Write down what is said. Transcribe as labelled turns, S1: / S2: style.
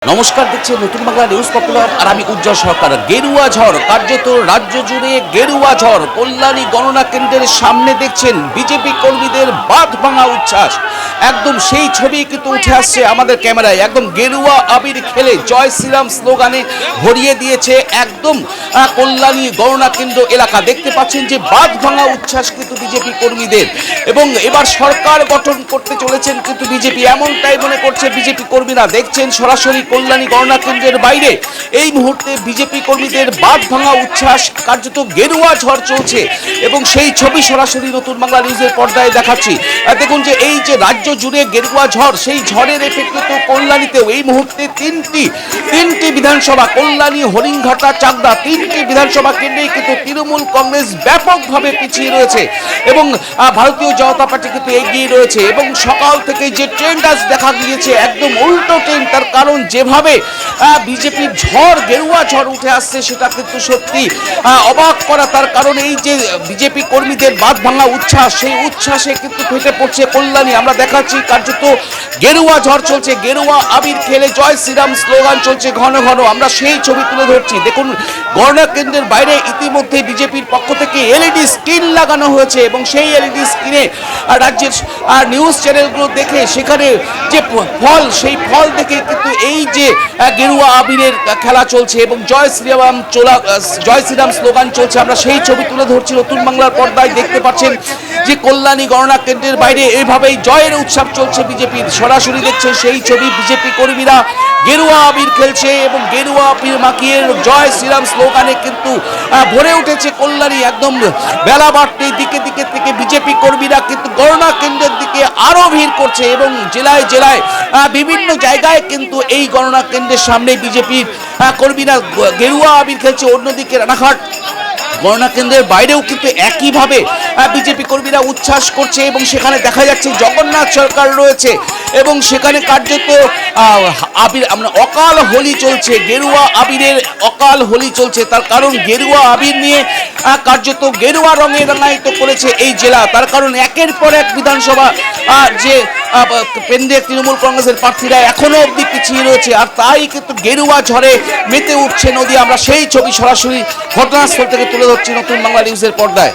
S1: নমস্কার, দেখছেন নতুন বাংলা নিউজ পপুলার আর আমি উজ্জ্বল সরকার। গেরুয়া ঝড়, কার্যত রাজ্য জুড়ে গেরুয়া ঝড়। কল্যাণী গণনা কেন্দ্রের সামনে দেখছেন বিজেপি কর্মীদের বাঁধ ভাঙা উচ্ছ্বাস। একদম সেই ছবি কিন্তু উঠে আসছে আমাদের ক্যামেরায়। একদম গেরুয়া আবির খেলে জয় শ্রীরাম স্লোগানে ভরিয়ে দিয়েছে একদম কল্যাণী গণনা কেন্দ্র এলাকা। দেখতে পাচ্ছেন যে বাঁধ ভাঙা উচ্ছ্বাস কিন্তু বিজেপি কর্মীদের, এবং এবার সরকার গঠন করতে চলেছেন কিন্তু বিজেপি, এমনটাই মনে করছে বিজেপি কর্মীরা। দেখছেন সরাসরি কল্যাণী গণনা কেন্দ্রের বাইরে এই মুহূর্তে বিজেপি কর্মীদের বাঁধ ভাঙা উচ্ছ্বাস, কার্যত গেরুয়া ঝড় চলছে, এবং সেই ছবি সরাসরি নতুন বাংলা নিউজের পর্দায় দেখাচ্ছি। দেখুন যে এই যে রাজ্য জুড়ে গেরুয়া ঝড়, সেই ঝড়ের এফেক্টে তো কল্যাণীতেও এই মুহূর্তে তিনটি বিধানসভা, কল্যাণী, হরিণঘাটা, চাকদা, তিনটি বিধানসভা কেন্দ্রেই কিন্তু তৃণমূল কংগ্রেস ব্যাপকভাবে পিছিয়ে রয়েছে এবং ভারতীয় জনতা পার্টি কিন্তু এগিয়ে রয়েছে। এবং সকাল থেকে যে ট্রেন্ড আজ দেখা গিয়েছে একদম উল্টো ট্রেন্ড, তার কারণ যেভাবে বিজেপির ঝড়, গেরুয়া ঝড় উঠে আসছে সেটা কিন্তু সত্যি অবাক করা। তার কারণ এই যে বিজেপি কর্মীদের বাঁধ ভাঙা উচ্ছ্বাস, সেই উচ্ছ্বাসে কিন্তু ফেটে পড়ছে কল্যাণী। আমরা দেখাচ্ছি কার্যত গেরুয়া ঝড় চলছে, গেরুয়া আবির খেলে জয় শ্রীরাম স্লোগান চলছে ঘন ঘন। আমরা সেই ছবি তুলে ধরছি। দেখুন গণনা কেন্দ্রের বাইরে ইতিমধ্যে বিজেপির পক্ষ থেকে এলইডি স্ক্রিন লাগানো হয়েছে, এবং সেই এলইডি স্ক্রিনে রাজ্যের নিউজ চ্যানেলগুলো দেখে সেখানে যে ফল, সেই ফল দেখে কিন্তু এই যে গেরুয়া আবিরের খেলা চলছে এবং জয় শ্রীরাম স্লোগান চলছে। আমরা সেই ছবি তুলে ধরছি নতুন বাংলার পর্দায়। দেখতে পাচ্ছেন যে কল্যাণী গণনা কেন্দ্রের বাইরে এইভাবেই জয়ের উৎসব চলছে বিজেপির। সরাসরি দেখছেন সেই ছবি, বিজেপি কর্মীরা গেরুয়া আবির খেলছে এবং গেরুয়া আবির মাখিয়ে জয় শ্রীরাম স্লোগানে কিন্তু ভরে উঠেছে কল্যাণী। একদম বেলা বাড়তে দিকে দিকে থেকে বিজেপি কর্মীরা কিন্তু গণনা কেন্দ্রের দিকে আরো ভিড় করছে, এবং জেলায় জেলায় বিভিন্ন জায়গায় কিন্তু এই গণনা কেন্দ্রের সামনে বিজেপির কর্মীরা গেরুয়া আবির খেলছে। অন্যদিকে রানাঘাট গণনা কেন্দ্রের বাইরেও কিন্তু একইভাবে বিজেপি কর্মীরা উচ্ছ্বাস করছে, এবং সেখানে দেখা যাচ্ছে জগন্নাথ সরকার রয়েছে এবং সেখানে কার্যত আবির অকাল হোলি চলছে, গেরুয়া আবিরের অকাল হোলি চলছে। তার কারণ গেরুয়া আবির নিয়ে কার্যত গেরুয়া রঙে রঙায়িত করেছে এই জেলা। তার কারণ একের পর এক বিধানসভা যে কেন্দ্রের তৃণমূল কংগ্রেসের প্রার্থীরা এখনো অবধি পিছিয়ে রয়েছে, আর তাই কিন্তু গেরুয়া ঝড়ে মেতে উঠছে নদী। আমরা সেই ছবি সরাসরি ঘটনাস্থল থেকে তুলে ধরছি নতুন বাংলা নিউজের পর্দায়।